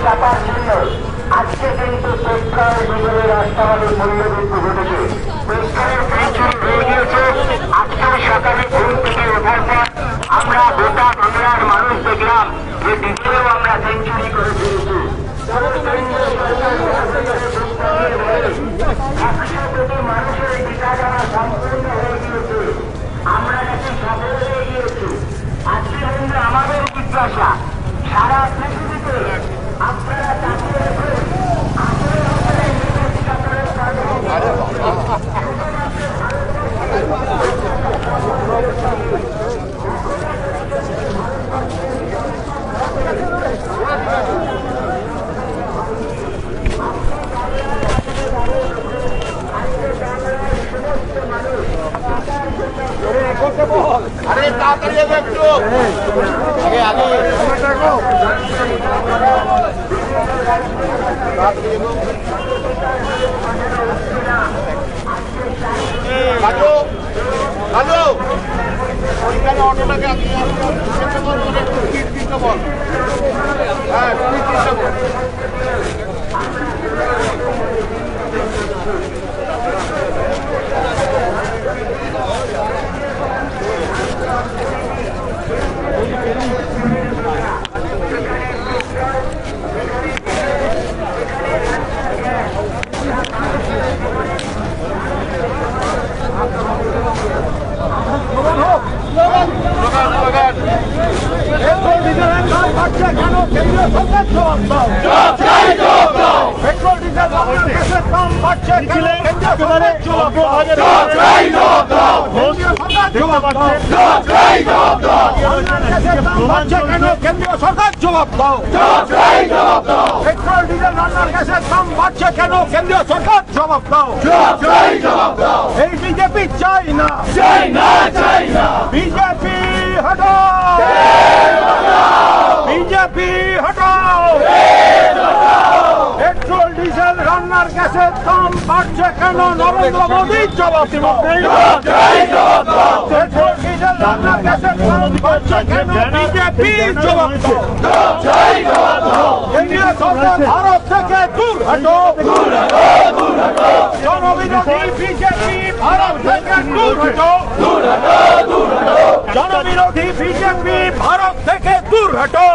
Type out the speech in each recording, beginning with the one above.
চাপার জন্য আজকে কিন্তু পেট্রোল ডিজেলের রাস্তাবাদের মূল্যবৃদ্ধি ঘটেছে। পেট্রোলের সেঞ্চুরি হয়ে গিয়েছে। আজকের সকালে ঘুম থেকে ওঠার পর আমরা গোটা বাংলার মানুষ দেখলাম যে ডিজেলেও আমরা সেঞ্চুরি করে ফেলেছি। 100 কোটি মানুষের টিকা দেওয়া সম্পূর্ণ হয়ে গিয়েছে। আমরা নাকি সফল হয়ে গিয়েছি। আজকে কিন্তু আমাদের জিজ্ঞাসা সারা পৃথিবীতে আপনারা চাকরি अरे ताकत একটু আগে আগে হ্যালো হ্যালো ওইখানে অটোটাকে আপনি বল হ্যাঁ পেট্রোল ডিজেল দাম বাড়ছে কেন কেন্দ্রীয় সরকার জবাব দাও। পেট্রোল ডিজেল রান্নার গ্যাসের দাম বাড়ছে কেন কেন্দ্রীয় সরকার জবাব দাও। এই বিজেপি চাই না বিজেপি হটাও বিজেপি হটাও। পেট্রোল ডিজেল রান্নার গ্যাসের দাম বাড়ছে কেন নরেন্দ্র মোদী জবাব দিব। পেট্রোল ডিজেল রান্নার গ্যাসের দাম বাড়ছে কেন বিজেপি জবাব দাও। কেন্দ্রীয় সরকার ভারত থেকে দূর হটো জনবিরোধী বিজেপি ভারত থেকে দূর হটো জনবিরোধী বিজেপি ভারত থেকে দূর হটো।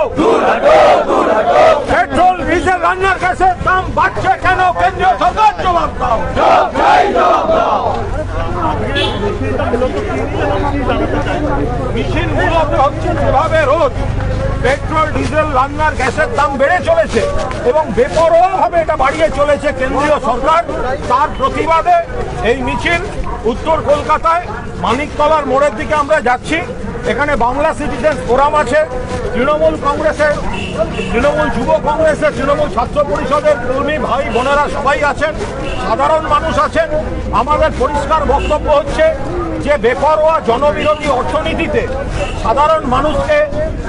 পেট্রোল ডিজেল রান্নার গ্যাসের দাম বাড়ছে কেন কেন্দ্রীয় সরকার জবাব দাও। মিছিল মূলত হচ্ছে যেভাবে রোজ পেট্রোল ডিজেল রান্নার গ্যাসের দাম বেড়ে চলেছে এবং বেপরোয়াভাবে এটা বাড়িয়ে চলেছে কেন্দ্রীয় সরকার, তার প্রতিবাদে এই মিছিল উত্তর কলকাতায় মানিকতলার মোড়ের দিকে আমরা যাচ্ছি। এখানে বাংলা সিটিজেন্স ফোরাম আছে, তৃণমূল কংগ্রেসের, তৃণমূল যুব কংগ্রেসের, তৃণমূল ছাত্র পরিষদের কর্মী ভাই বোনেরা সবাই আছেন, সাধারণ মানুষ আছেন। আমাদের পরিষ্কার বক্তব্য হচ্ছে যে বেপরোয়া জনবিরোধী অর্থনীতিতে সাধারণ মানুষকে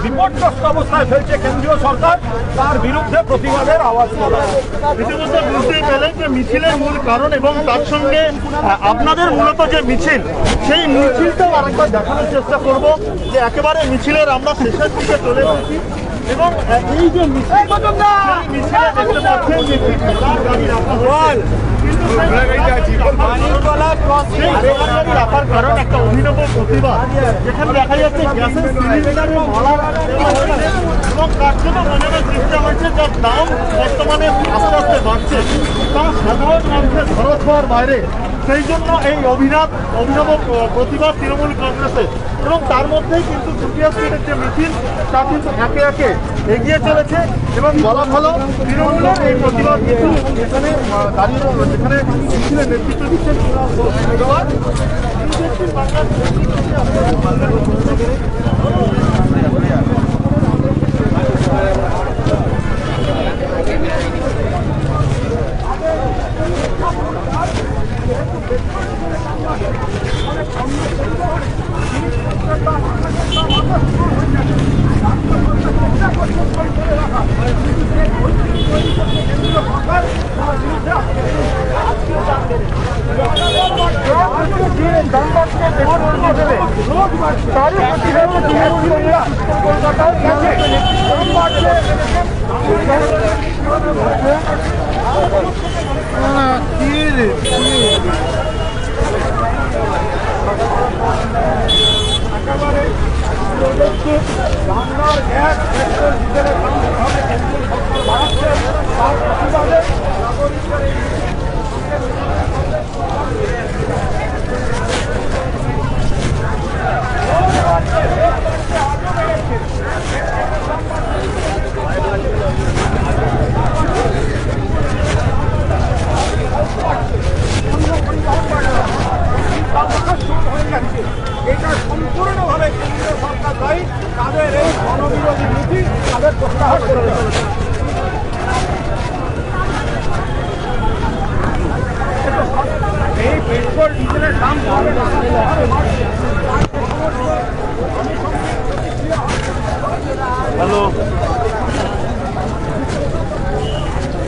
বিপর্যস্ত অবস্থায় ফেলছে কেন্দ্রীয় সরকার, তার বিরুদ্ধে প্রতিবাদের আওয়াজ তোলা। ইতিমধ্যে বুঝতেই পেলেন যে মিছিলের মূল কারণ এবং তার সঙ্গে আপনাদের মূলত যে মিছিল, সেই মিছিলটাও আরেকবার দেখানোর চেষ্টা করব যে একেবারে মিছিলের আমরা শেষের দিকে চলে এসেছি এবং এই যে মিছিলে দেখতে পাচ্ছেন যে রাখার কারণ একটা অভিনব প্রতিবাদ, যেখানে দেখা যাচ্ছে গ্যাসের সিলিন্ডারে মালা এবং তার জন্য মনে চেষ্টা হয়েছে যার দাম বর্তমানে আস্তে আস্তে বাড়ছে, তা সাধারণ মানুষের খরচ হওয়ার বাইরে। সেই জন্য এই অভিনব প্রতিবাদ তৃণমূল কংগ্রেসের এবং তার মধ্যেই কিন্তু চুটিয়া স্ট্রিটের যে মিছিল তা কিন্তু একে একে এগিয়ে চলেছে এবং বলা ভালো তৃণমূলের এই প্রতিবাদ মিছিল এখানে দাঁড়িয়ে যেখানে মিছিলের নেতৃত্ব দিচ্ছেন কলকাতায়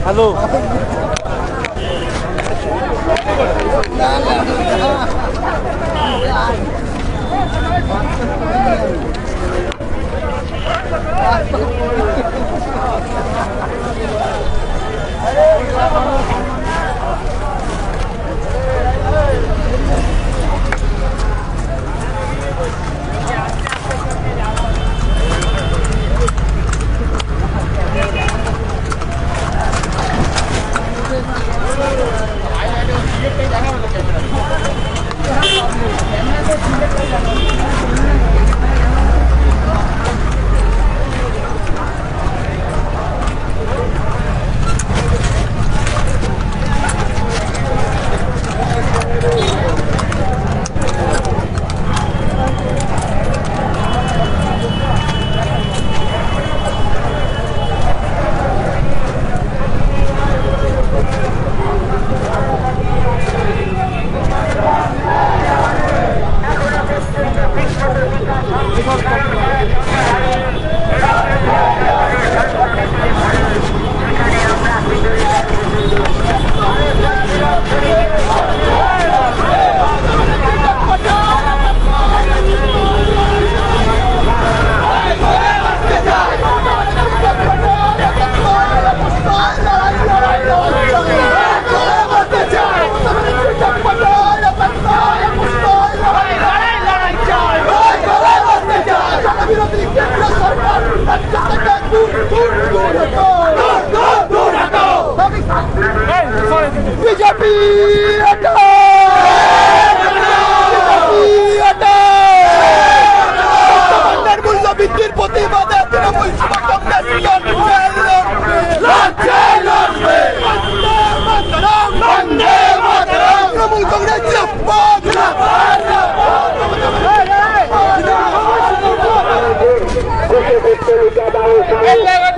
হ্যালো বিজেপি মূল্য বৃদ্ধির প্রতিবাদে তৃণমূল তৃণমূল কংগ্রেস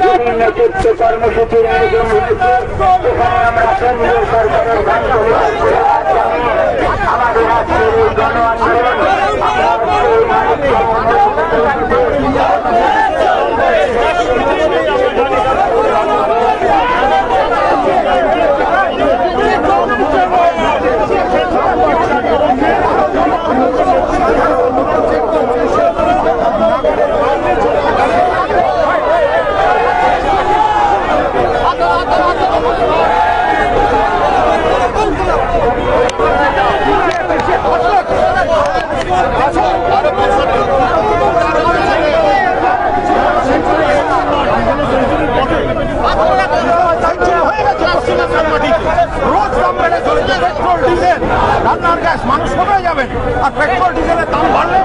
বিভিন্ন যুদ্ধ কর্মসূচির আয়োজন হয়েছে। এখানে আমরা কেন্দ্রীয় সরকারের গান আমাদের আজকের এই গণ আন্দোলন রান্নার গ্যাস মানুষ কোথায় যাবেন? আর পেট্রোল ডিজেলের দাম বাড়লে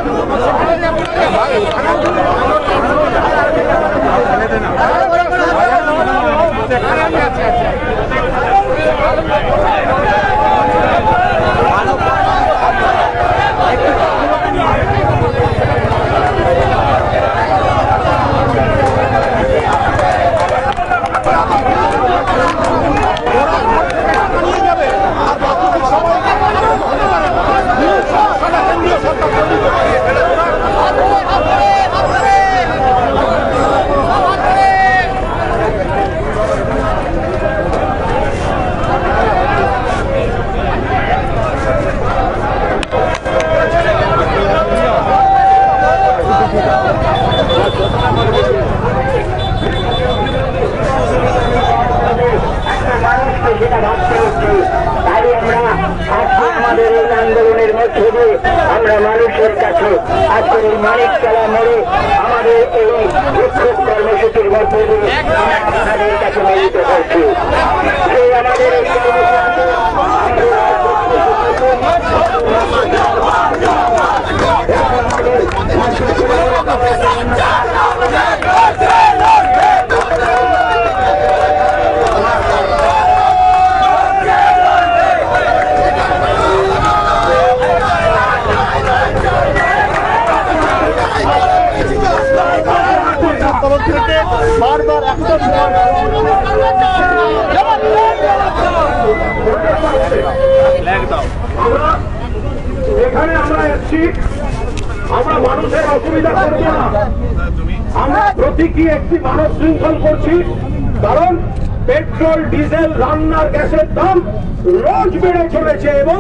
আন্দোলনের মধ্য দিয়ে আমরা মানুষের কাছে আজকের এই মানিকতলা মোড়ে আমাদের এই বিক্ষোভ কর্মসূচির মধ্য দিয়ে আপনাদের কাছে মিলিত হচ্ছি। আমাদের এই বারবার এখানে আমরা এসছি, আমরা মানুষের অসুবিধা করবো না, আমরা প্রতীকী একটি মানব শৃঙ্খল করছি। কারণ পেট্রোল পেট্রোল ডিজেল রান্নার গ্যাসের দাম রোজ বেড়ে চলেছে এবং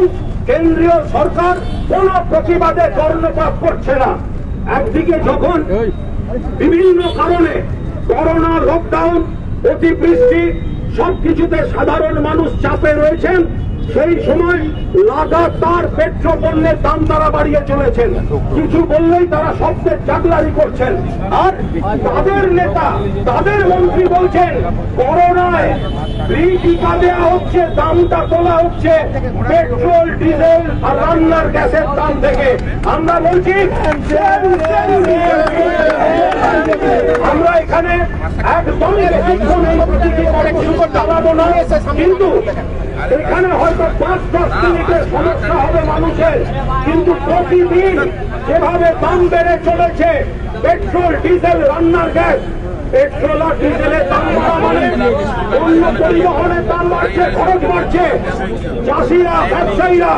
কেন্দ্রীয় সরকার কোন প্রতিবাদে কর্ণপাত করছে না। একদিকে যখন বিভিন্ন কারণে করোনা, লকডাউন, অতিবৃষ্টি সবকিছুতে সাধারণ মানুষ চাপে রয়েছেন, সেই সময় লাগাতার পেট্রোল পণ্যের দাম তারা বাড়িয়ে চলেছেন। কিছু বললেই তারা শব্দের চাকলারি করছেন। আর তাদের নেতা, তাদের মন্ত্রী বলছেন করোনায় টিকা দেওয়া হচ্ছে, দামটা তোলা হচ্ছে পেট্রোল, ডিজেল আর রান্নার গ্যাসের দাম থেকে। আমরা বলছি আমরা এখানে একদম চালাবো না, কিন্তু এখানে হয়তো 5-10 মিনিটের সমস্যা হবে মানুষের, কিন্তু প্রতিদিন যেভাবে দাম বেড়ে চলেছে পেট্রোল, ডিজেল, রান্নার গ্যাস, পেট্রোল আর ডিজেলের দাম বাড়া মানে অন্য পরিবহনের দাম বাড়ছে, খরচ বাড়ছে। চাষিরা, ব্যবসায়ীরা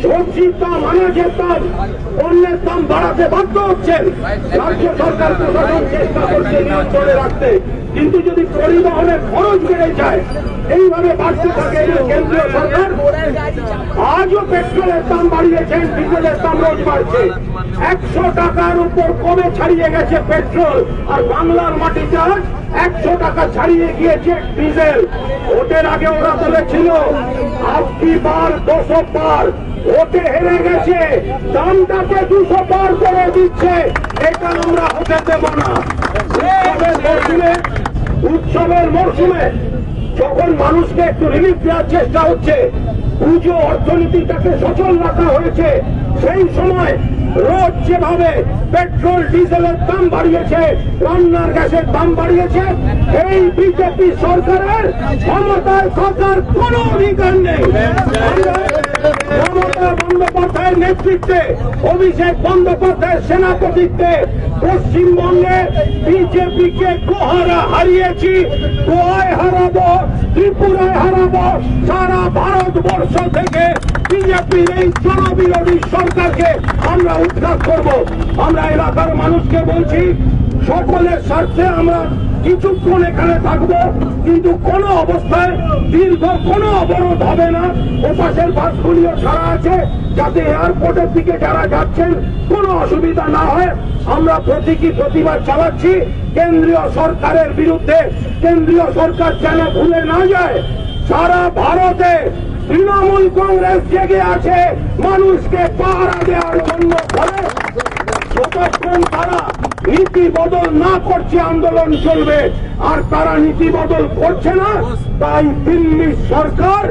সবজির দাম, আনাজের দাম, পণ্যের দাম বাড়াতে বাধ্য হচ্ছেন। রাজ্য সরকার, প্রশাসন চেষ্টা করছে নিয়ন্ত্রণে রাখতে, কিন্তু যদি পরিবহনের খরচ বেড়ে যায়, এইভাবে বাড়তে থাকে কেন্দ্রীয় সরকার আজও পেট্রোলের দাম বাড়িয়েছেন, ডিজেলের দাম রোজ বাড়ছে। 100 টাকার উপর কমে ছাড়িয়ে গেছে পেট্রোল, আর বাংলার মাটিতে আজ 100 টাকা ছাড়িয়ে গিয়েছে ডিজেল। ভোটের আগে ওরা বলেছিল আপনি বার 200 পার, ভোটে হেরে গেছে, দামটাকে 200 পার করে দিচ্ছে। এটা আমরা হতে দেব না। উৎসবের মরশুমে যখন মানুষকে একটু রিলিফ দেওয়ার চেষ্টা হচ্ছে, পুজো অর্থনীতিটাকে সচল রাখা হয়েছে, সেই সময় রোজ যেভাবে পেট্রোল, ডিজেলের দাম বাড়িয়েছে, রান্নার গ্যাসের দাম বাড়িয়েছে, এই বিজেপি সরকারের ক্ষমতায় থাকার কোনো অধিকার নেই। মমতা বন্দ্যোপাধ্যায়ের নেতৃত্বে, অভিষেক বন্দ্যোপাধ্যায়ের সেনাপতিত্বে পশ্চিমবঙ্গে বিজেপিকে গোহারা হারিয়েছি, গোয়ায় হারাবো, ত্রিপুরায় হারাবো। সারা ভারতবর্ষ থেকে বিজেপির এই জনবিরোধী সরকারকে আমরা উৎখাত করব। আমরা এলাকার মানুষকে বলছি, সকলের স্বার্থে আমরা কিছুক্ষণ এখানে থাকবো, কিন্তু কোন অবস্থায় দীর্ঘ কোনো অবরোধ হবে না। ওপাশের বাসগুলিও ছাড়া আছে, যাতে এয়ারপোর্টের দিকে যারা যাচ্ছেন কোনো অসুবিধা না হয়। আমরা প্রতীকী প্রতিবাদ চালাচ্ছি কেন্দ্রীয় সরকারের বিরুদ্ধে। কেন্দ্রীয় সরকার যেন ভুলে না যায় সারা ভারতে তৃণমূল কংগ্রেস জেগে আছে মানুষকে পাহারা দেওয়ার জন্য। ফলে যতক্ষণ তারা নীতি বদল না করছে আন্দোলন চলবে, আর তারা নীতি বদল করছে না, তাই দিল্লি সরকার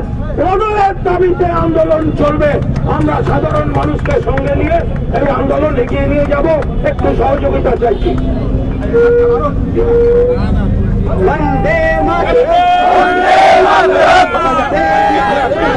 বদলের দাবিতে আন্দোলন চলবে। আমরা সাধারণ মানুষকে সঙ্গে নিয়ে এই আন্দোলন এগিয়ে নিয়ে যাব, একটু সহযোগিতা চাইছি। বন্দে মাতরম, বন্দে মাতরম, বন্দে মাতরম।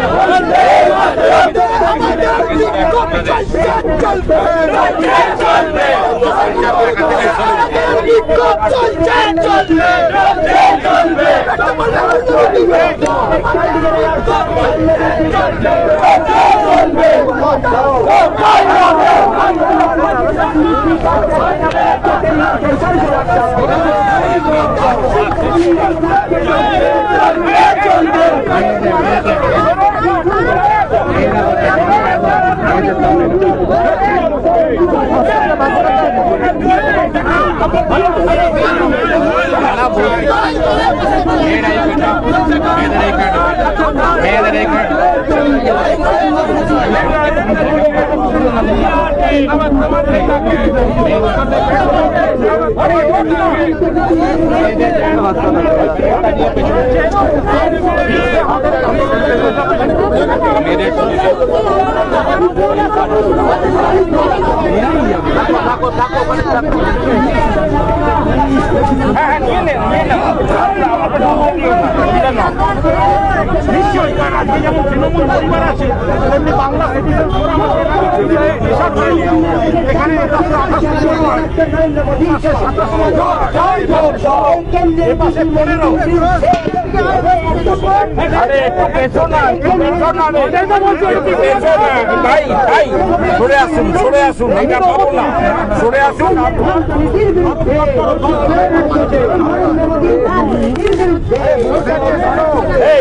নিশ্চয়ই, কারণ আজকে যেমন তৃণমূল পরিবার আছে তেমনি বাংলা সিটিজেন ফোরাম এখানে এপাশে 15 ভাই ভাই সরে আসুন, সরে আসুন, এটা পাবো না, সরে আসুন।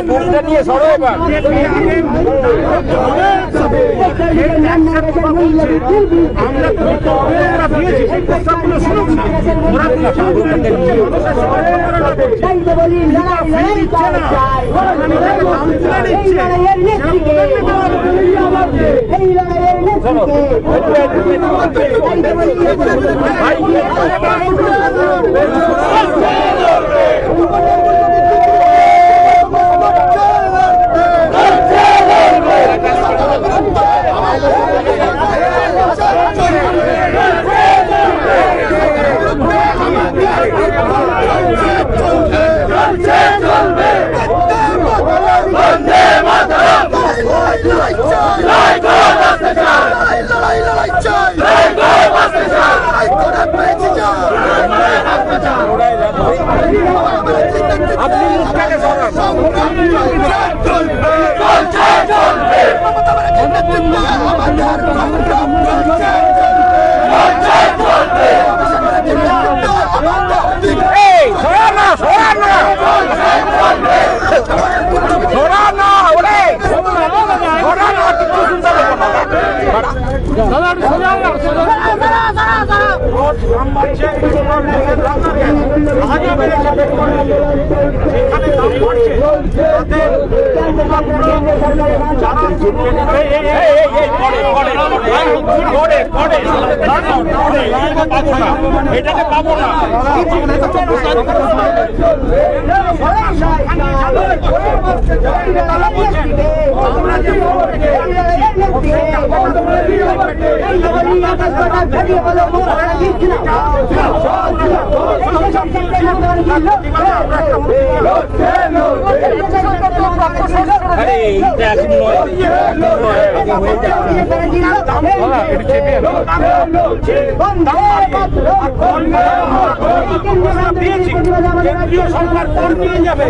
বুকটা নিয়ে সরো এবার। আমরা দিয়েছি সেই প্রস্তাবগুলো শুনুন না, ওরা এটাকে পাবো না। কেন্দ্রীয় সরকার কর নিয়ে যাবে,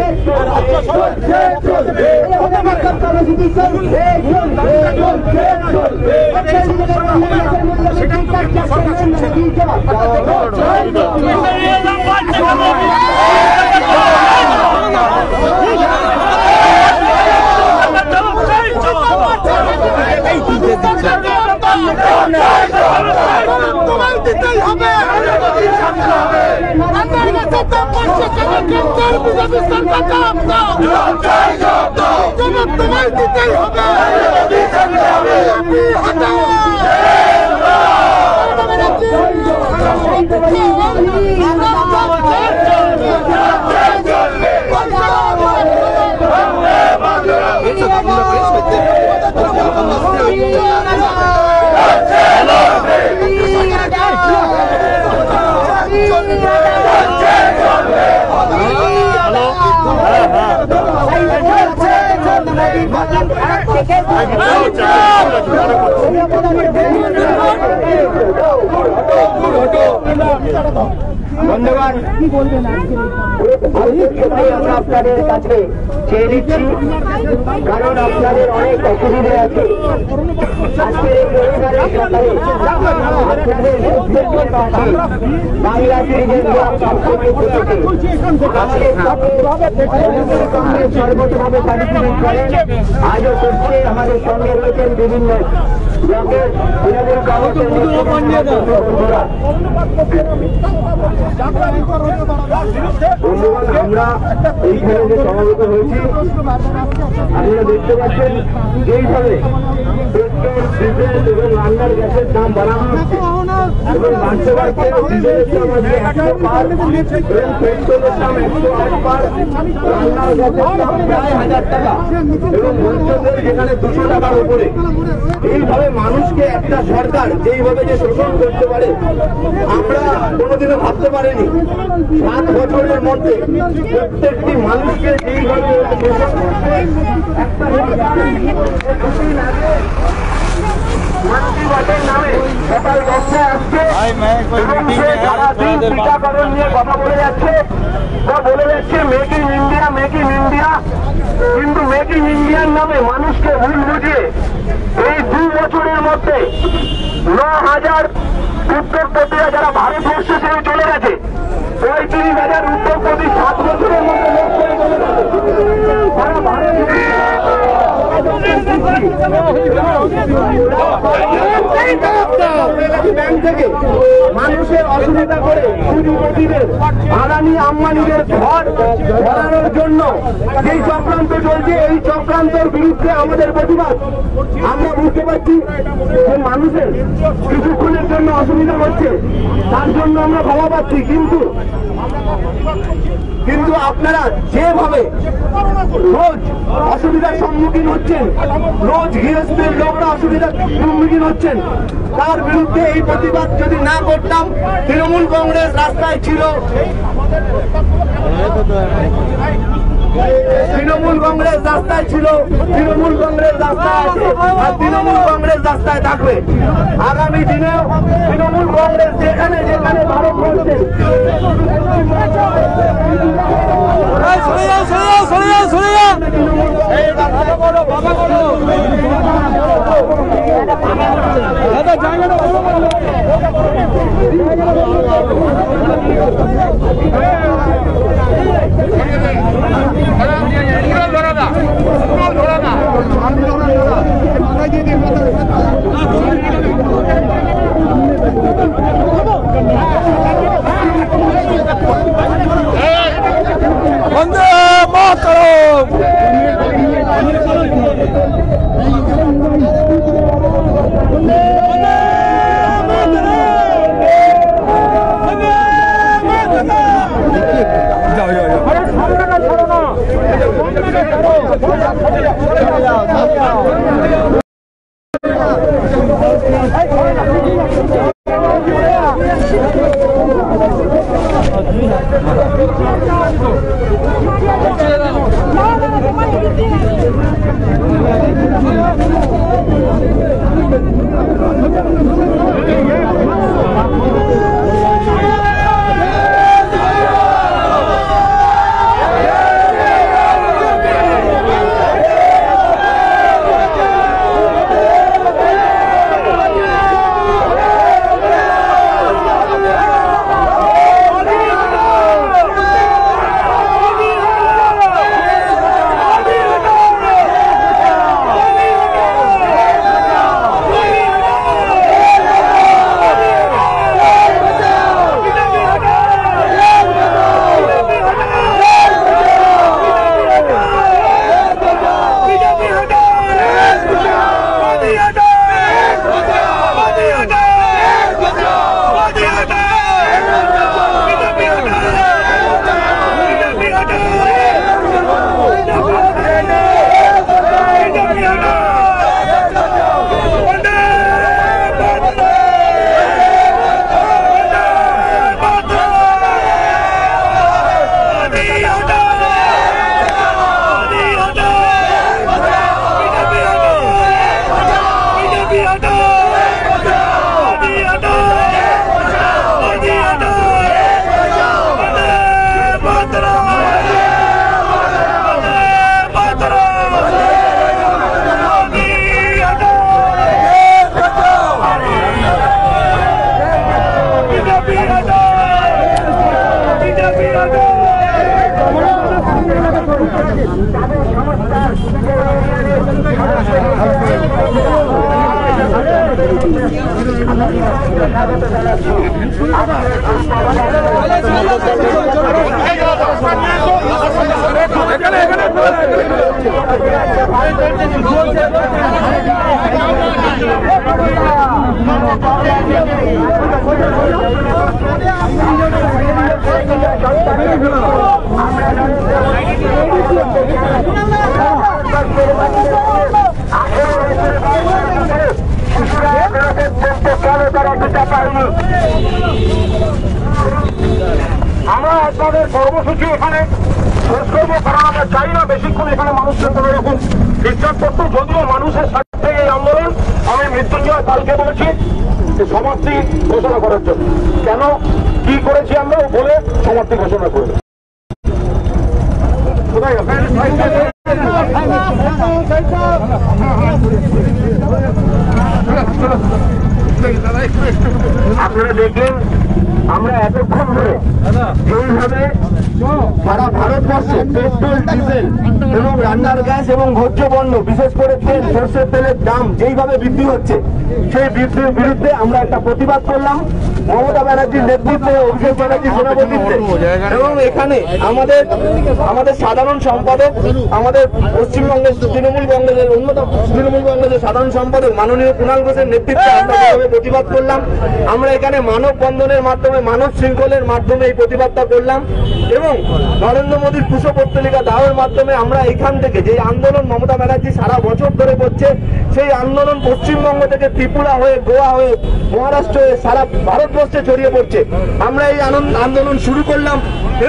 বন্ধুগণ, আমরা আপনাদের কাছে চেয়ে দিচ্ছি, কারণ আপনাদের অনেক অসুবিধে আছে। আজকের এই রবিবারের সকালে আপনাদের প্রত্যেকের পাশে বাংলা সিরিজের সবসময় সর্বতভাবে পার্টিসিপেট করেন, আজও করছে। আমাদের সঙ্গে রয়েছেন বিভিন্ন ব্লকের তৃণমূল কংগ্রেসের বন্ধুরা। বন্ধুগণ, আমরা এইখানে যে সমবেত হয়েছি, আপনারা দেখতে পাচ্ছেন যেইভাবে পেট্রোল, ডিজেল এবং রান্নার গ্যাসের দাম বাড়ানো হচ্ছে এবং বাড়তে বাড়তে ডিজেলের দাম আজকে 100 পার এবং পেট্রোলের দাম 108 পার, রান্নার গ্যাসের দাম প্রায় 1000 টাকা এবং মন্ত্রদের যেখানে 200 টাকার উপরে। এইভাবে মানুষকে একটা সরকার যেইভাবে যে শোষণ করতে পারে আমরা কোনোদিনও ভাবতে পারিনি। 7 বছরের মধ্যে প্রত্যেকটি মানুষকে যেইভাবে শোষণ করতে একটা নামে সকাল 10টায় আসছে সারাদিন টিকাকরণ নিয়ে কথা বলে যাচ্ছে, বলে যাচ্ছে make in India, make in India. কিন্তু মেক ইন ইন্ডিয়ার নামে মানুষকে ভুল বুঝিয়ে এই 2 বছরের মধ্যে 9,000 উদ্যোগপতিরা যারা ভারতবর্ষ ছেড়ে চলে গেছে, 35,000 উদ্যোগপতি 7 বছরের মধ্যে লোক করে চলে গেছে। তারা মানুষের অসুবিধা করে পুঁজিপতিদের আদানি আম্বানিদের ঘর ধরানোর জন্য যেই চক্রান্ত চলছে, এই চক্রান্তের বিরুদ্ধে আমাদের প্রতিবাদ। আমরা বুঝতে পারছি যে মানুষের কিছুক্ষণের জন্য অসুবিধা হচ্ছে, তার জন্য আমরা ক্ষমা পাচ্ছি, কিন্তু আপনারা যেভাবে রোজ অসুবিধার সম্মুখীন হচ্ছেন, রোজ গৃহস্থের লোকরা অসুবিধার সম্মুখীন হচ্ছেন, তার বিরুদ্ধে এই প্রতিবাদ যদি না করতাম, তৃণমূল কংগ্রেস রাস্তায় ছিল, তৃণমূল কংগ্রেস রাস্তায় ছিল, তৃণমূল কংগ্রেস রাস্তায় আছে, আর তৃণমূল কংগ্রেস রাস্তায় থাকবে। আগামী দিনে তৃণমূল কংগ্রেস যেখানে যেখানে ভারত করছে, বন্দে মাতরম। আমরা আপনাদের কর্মসূচি এখানে শেষ করবো, কারণ আমরা চাই না বেশিক্ষণ এখানে মানুষের কোনো রকম ডিস্টার্ব করতে। যদিও মানুষের স্বার্থে এই আন্দোলন, আমি মৃত্যুঞ্জয় পালকে বলেছি সমাপ্তি ঘোষণা করার জন্য। কেন কি করেছি আমরা বলে সমাপ্তি ঘোষণা করে আপনারা দেখলেন আমরা এতক্ষণ ধরে এইভাবে সারা ভারতবর্ষে পেট্রোল, ডিজেল এবং রান্নার গ্যাস এবং ভোজ্য পণ্য, বিশেষ করে তেল, সরষের তেলের দাম যেইভাবে বৃদ্ধি হচ্ছে, সেই বৃদ্ধির বিরুদ্ধে আমরা একটা প্রতিবাদ করলাম মমতা ব্যানার্জির নেতৃত্বে, অভিষেক ব্যানার্জির সভাপতিত্বে। এবং এখানে আমাদের সাধারণ সম্পাদক, আমাদের পশ্চিমবঙ্গের তৃণমূল কংগ্রেসের অন্যতম তৃণমূল কংগ্রেসের সাধারণ সম্পাদক মাননীয় কুণাল ঘোষের নেতৃত্বে আমরা যেভাবে প্রতিবাদ করলাম, আমরা এখানে মানববন্ধনের মাধ্যমে, মানব শৃঙ্খলের মাধ্যমে এই প্রতিবাদটা করলাম। এবং নরেন্দ্র মোদীর কুশপত্তলিকা দাওয়ের মাধ্যমে আমরা এখান থেকে যে আন্দোলন মমতা ব্যানার্জি সারা বছর ধরে করছে, সেই আন্দোলন পশ্চিমবঙ্গ থেকে ত্রিপুরা হয়ে, গোয়া হয়ে, মহারাষ্ট্র হয়ে সারা ভারতবর্ষে ছড়িয়ে পড়ছে। আমরা এই আন্দোলন শুরু করলাম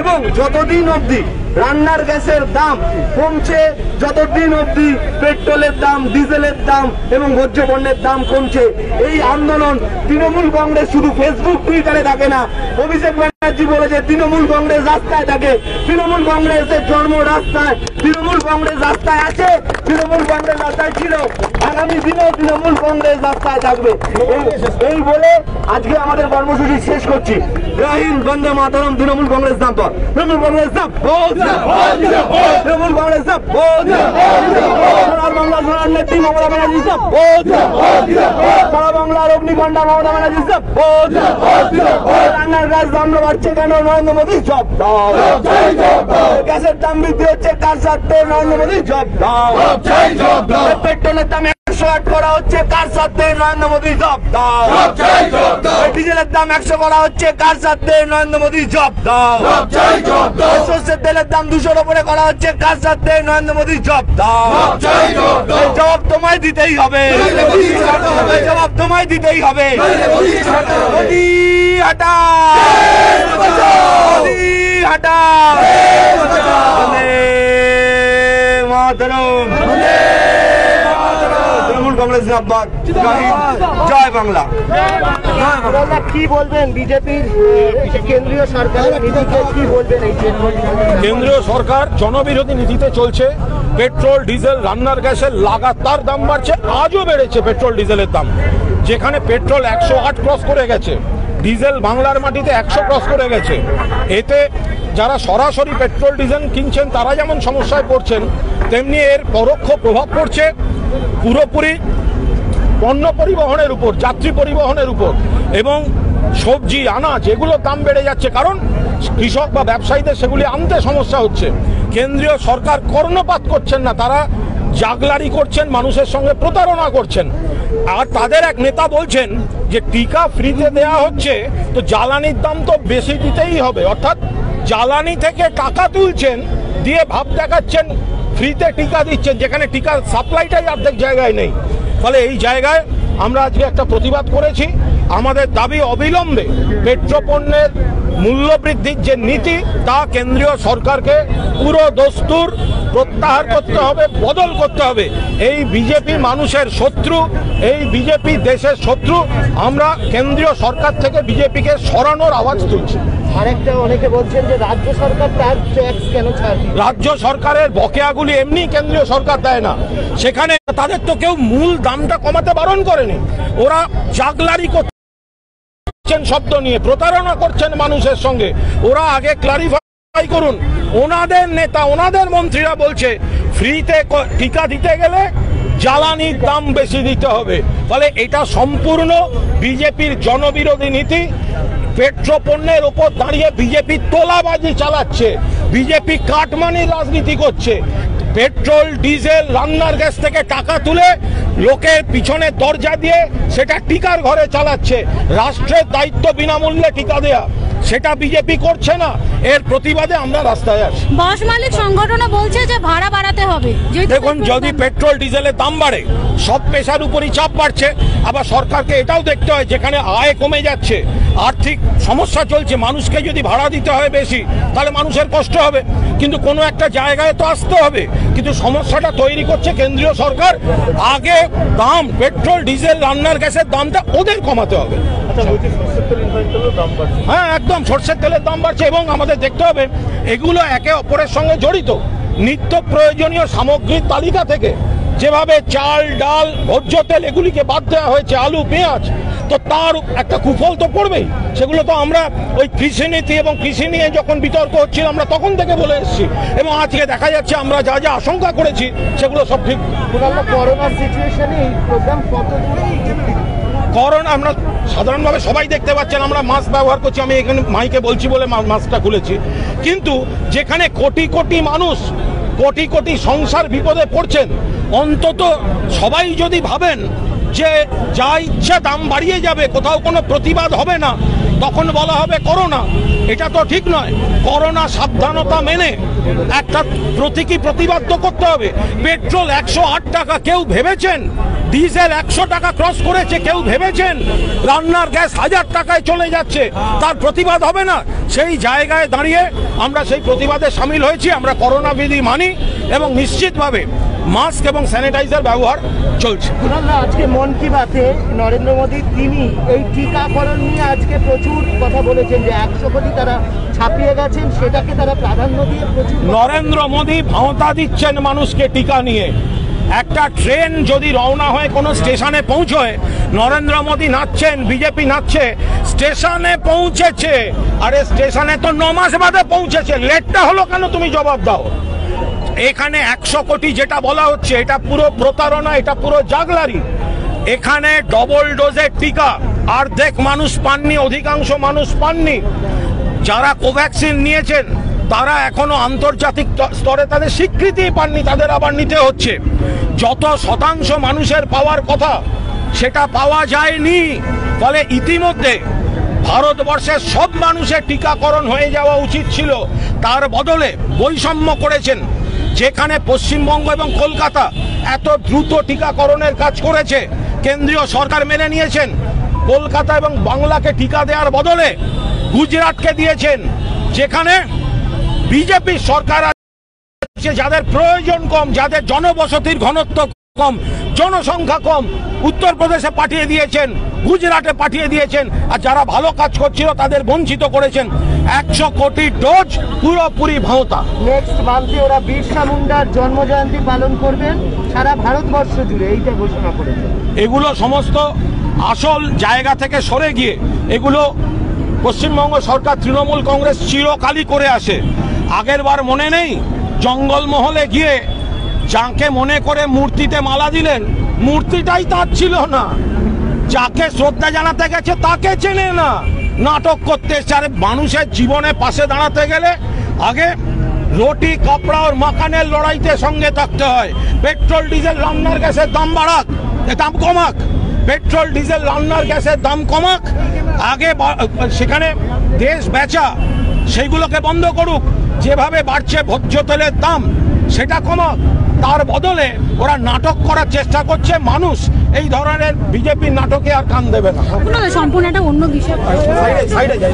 এবং যতদিন অবধি রান্নার গ্যাসের দাম কমছে, যতদিন অবধি পেট্রোলের দাম, ডিজেলের দাম এবং ভোজ্য পণ্যের দাম কমছে, এই আন্দোলন তৃণমূল কংগ্রেস শুধু ফেসবুক, টুইটারে থাকে না। অভিষেক ব্যানার্জি বলেছে তৃণমূল কংগ্রেস রাস্তায় থাকে, তৃণমূল কংগ্রেসের জন্ম রাস্তায়, তৃণমূল কংগ্রেস রাস্তায় আছে, তৃণমূল কংগ্রেস রাস্তায় ছিল, আগামী দিনেও তৃণমূল কংগ্রেস রাস্তায় থাকবে। এই বলে আজকে আমাদের কর্মসূচি শেষ করছি। জয় হিন্দ, বন্দে মাতরম, তৃণমূল কংগ্রেস দাম্পর, তৃণমূল কংগ্রেস দাম্পর, তৃণমূল কংগ্রেস দাম্পর, সোনার বাংলা, সোনার নেত্রী মমতা ব্যানার্জি দাম্পর, সারা বাংলার অগ্নিকন্যা মমতা ব্যানার্জি দাম্পর। রান্নার গ্যাস দাম বাড়ছে কেন? নরেন্দ্র মোদী জব দাও। গ্যাসের দাম বৃদ্ধি হচ্ছে কার স্বার্থে? নরেন্দ্র মোদী জব দাও। পেট্রোলের দাম 108 করা হচ্ছে কার স্বার্থে? নরেন্দ্র মোদী জব দাও। ডিজেলের দাম 100 করা হচ্ছে কার স্বার্থে? নরেন্দ্র মোদী জব দাও। সরষের তেলের দাম 200-র উপরে করা হচ্ছে কার স্বার্থে? নরেন্দ্র মোদী জব দাও। জবাব তোমায় দিতেই হবে, জবাব তোমায় দিতেই হবে। মোদী হটা, মোদী হটা, বন্দে মাতরম, তৃণমূল কংগ্রেস জিন্দাবাদ, জয় বাংলা। কি বলবেন বিজেপির কেন্দ্রীয় সরকারের নীতিকে, কি বলবেন? এই কেন্দ্রীয় সরকার জনবিরোধী নীতিতে চলছে। পেট্রোল, ডিজেল, রান্নার গ্যাসের লাগাতার দাম বাড়ছে, আজও বেড়েছে পেট্রোল ডিজেলের দাম। যেখানে পেট্রোল 108 ক্রস করে গেছে, ডিজেল বাংলার মাটিতে 100 ক্রস করে গেছে। এতে যারা সরাসরি পেট্রোল ডিজেল কিনছেন তারা যেমন সমস্যায় পড়ছেন, তেমনি এর পরোক্ষ প্রভাব পড়ছে পুরোপুরি পণ্য পরিবহনের উপর, যাত্রী পরিবহনের উপর এবং সবজি, আনাজ এগুলোর দাম বেড়ে যাচ্ছে। কারণ কৃষক বা ব্যবসায়ীদের সেগুলি আনতে সমস্যা হচ্ছে। কেন্দ্রীয় সরকার কর্ণপাত করছেন না, তারা জাগলারি করছেন, মানুষের সঙ্গে প্রতারণা করছেন। আর তাদের এক নেতা বলছেন যে টিকা ফ্রিতে দেয়া হচ্ছে, তো জ্বালানির দাম তো বেশি দিতেই হবে। অর্থাৎ জ্বালানি থেকে টাকা তুলছেন, দিয়ে ভাব দেখাচ্ছেন ফ্রিতে টিকা দিচ্ছেন, যেখানে টিকার সাপ্লাইটাই অর্ধেক জায়গায় নেই। ফলে এই জায়গায় আমরা আজকে একটা প্রতিবাদ করেছি। আমাদের দাবি অবিলম্বে পেট্রোপণ্যের মূল্য বৃদ্ধির যে নীতি, তা কেন্দ্রীয় সরকারকে পুরো দস্তুর প্রত্যাহার করতে হবে, বদল করতে হবে। এই বিজেপি মানুষের শত্রু, এই বিজেপি দেশের শত্রু। আমরা কেন্দ্রীয় সরকার থেকে বিজেপিকে সরানোর আওয়াজ তুলছি। আরেকটা অনেকে বলছেন যে রাজ্য সরকার তার ট্যাক্স কেন ছাড়? রাজ্য সরকারের বকেয়াগুলি এমনি কেন্দ্রীয় সরকার দেয় না, সেখানে তাদের তো কেউ মূল দামটা কমাতে বারণ করেনি। ওরা জাগলারি করছেন শব্দ নিয়ে, প্রতারণা করছেন মানুষের সঙ্গে। ওরা আগে ক্লারিফাই করুন। ওনাদের নেতা, ওনাদের মন্ত্রীরা বলছে ফ্রিতে টিকা দিতে গেলে জ্বালানির দাম বেশি দিতে হবে। ফলে এটা সম্পূর্ণ বিজেপির জনবিরোধী নীতি। পেট্রোপণ্যের ওপর দাঁড়িয়ে বিজেপি তোলাবাজি চালাচ্ছে, বিজেপি কাটমানির রাজনীতি করছে। পেট্রোল, ডিজেল, রান্নার গ্যাস থেকে টাকা তুলে লোকের পিছনে দরজা দিয়ে সেটা টিকার ঘরে চালাচ্ছে। রাষ্ট্রের দায়িত্ব বিনামূল্যে টিকা দেয়া, সেটা বিজেপি করছে না। এর প্রতিবাদে আমরা রাস্তায় আসি। বাস মালিক সংগঠনও বলছে যে ভাড়া বাড়াতে হবে। দেখুন, যদি পেট্রোল ডিজেলের দাম বাড়ে, সব পেশার উপরই চাপ বাড়ছে। আবার সরকারকে এটাও দেখতে হয়, যেখানে আয় কমে যাচ্ছে, আর্থিক সমস্যা চলছে, মানুষকে যদি ভাড়া দিতে হয় বেশি, তাহলে মানুষের কষ্ট হবে। কিন্তু কোনো একটা জায়গায় তো আসতে হবে। কিন্তু সমস্যাটা তৈরি করছে কেন্দ্রীয় সরকার। আগে দাম, পেট্রোল, ডিজেল, রান্নার গ্যাসের দামটা ওদের কমাতে হবে। হ্যাঁ, একদম সরষের তেলের দাম বাড়ছে। এবং আমাদের দেখতে হবে এগুলো একে অপরের সঙ্গে জড়িত। নিত্য প্রয়োজনীয় সামগ্রীর তালিকা থেকে যেভাবে চাল, ডাল, ভোজ্য তেল এগুলিকে বাদ দেওয়া হয়েছে, আলু, পেঁয়াজ, তো তার একটা কুফল তো পড়বেই। সেগুলো তো আমরা ওই কৃষি নীতি এবং কৃষি নিয়ে যখন বিতর্ক হচ্ছিল আমরা তখন থেকে বলে এসেছি, এবং আজকে দেখা যাচ্ছে আমরা যা যা আশঙ্কা করেছি সেগুলো সব ঠিক। করোনার সিচুয়েশনে এই প্রোগ্রাম কত করোনা আমরা সাধারণভাবে সবাই দেখতে পাচ্ছেন, আমরা মাস্ক ব্যবহার করছি, আমি এখানে মাইকে বলছি বলে মাস্কটা খুলেছি, কিন্তু যেখানে কোটি কোটি মানুষ, কোটি কোটি সংসার বিপদে পড়ছেন, অন্তত সবাই যদি ভাবেন যে যা ইচ্ছা দাম বাড়িয়ে যাবে, কোথাও কোনো প্রতিবাদ হবে না, তখন বলা হবে করোনা। এটা তো ঠিক নয়। করোনা সাবধানতা মেনে একটা প্রতীকী প্রতিবাদ তো করতে হবে। পেট্রোল 108 টাকা, কেউ ভেবেছেন? ডিজেল 100 টাকা ক্রস করেছে, কেউ ভেবেছেন? রান্নার গ্যাস 1000 টাকায় চলে যাচ্ছে, তার প্রতিবাদ হবে না? সেই জায়গায় দাঁড়িয়ে আমরা সেই প্রতিবাদে সামিল হয়েছি। আমরা করোনা বিধি মানি এবং নিশ্চিতভাবে মাস্ক এবং স্যানিটাইজার ব্যবহার চলছে। আজকে মন কি বাতে নরেন্দ্র মোদী তিনি এই টিকাকরণ নিয়ে আজকে প্রচুর কথা বলেছেন যে 100 কোটি তারা ছাপিয়ে গেছেন, সেটাকে তারা প্রাধান্য দিয়ে প্রচুর। নরেন্দ্র মোদী ভাওতা দিচ্ছেন মানুষকে টিকা নিয়ে। একটা ট্রেন যদি রওনা হয়ে কোনো স্টেশনে পৌঁছয়, নরেন্দ্র মোদী নাচছেন, বিজেপি নাচছে, স্টেশনে পৌঁছেছে। আরে স্টেশনে তো 9 মাস বাদে পৌঁছেছে, লেটটা হলো কেন? তুমি জবাব দাও। এখানে 100 কোটি যেটা বলা হচ্ছে এটা পুরো প্রতারণা, এটা পুরো জাগলারি। এখানে ডবল ডোজের টিকা অর্ধেক মানুষ পাননি, অধিকাংশ মানুষ পাননি। যারা কোভ্যাক্সিন নিয়েছেন তারা এখনো আন্তর্জাতিক স্তরে তাদের স্বীকৃতি পাননি, তাদের আবার নিতে হচ্ছে। যত শতাংশ মানুষের পাওয়ার কথা সেটা পাওয়া যায়নি। ফলে ইতিমধ্যে ভারতবর্ষের সব মানুষের টিকাকরণ হয়ে যাওয়া উচিত ছিল, তার বদলে বৈষম্য করেছেন। যেখানে পশ্চিমবঙ্গ এবং কলকাতা এত দ্রুত টিকাকরণের কাজ করেছে, কেন্দ্রীয় সরকার মেনে নিয়েছেন। কলকাতা এবং বাংলাকে টিকা দেওয়ার বদলে গুজরাটকে দিয়েছেন, যেখানে বিজেপি সরকার আছে, যাদের প্রয়োজন কম, যাদের জনবসতির ঘনত্ব কম, জনসংখ্যা কম, উত্তরপ্রদেশে পাঠিয়ে দিয়েছেন, গুজরাটে পাঠিয়ে দিয়েছেন, আর যারা ভালো কাজ করছিল তাদের বঞ্চিত করেছেন। 100 কোটি ডোজ পুরোপুরি ভাওতা। নেক্সট মান্থে ওরা বিরসা মুন্ডার জন্মজয়ন্তী পালন করবেন সারা ভারতবর্ষ জুড়ে, এইটা ঘোষণা করেছে। এগুলো সমস্ত আসল জায়গা থেকে সরে গিয়ে এগুলো পশ্চিমবঙ্গ সরকার, তৃণমূল কংগ্রেস চিরকালই করে আসে। আগের বার মনে নেই জঙ্গলমহলে গিয়ে যাকে মনে করে মূর্তিতে মালা দিলেন, মূর্তিটাই তার ছিল না। যাকে শ্রদ্ধা জানাতে গেছে তাকে চেনে না, নাটক করতে চায়। মানুষের জীবনে পাশে দাঁড়াতে গেলে আগে রুটি কাপড়া আর মাখানের লড়াইতে সঙ্গে থাকতে হয়। পেট্রোল ডিজেল রান্নার গ্যাসের দাম বাড়াক, দাম কমাক, পেট্রোল ডিজেল রান্নার গ্যাসের দাম কমাক, আগে সেখানে দেশ বেচা সেইগুলোকে বন্ধ করুক। যেভাবে বাড়ছে ভোজ্য তেলের দাম সেটা কমাক। তার বদলে ওরা নাটক করার চেষ্টা করছে। মানুষ এই ধরনের বিজেপির নাটকে আর কান দেবে না। সম্পূর্ণ একটা অন্য বিষয়। সাইডে যাই।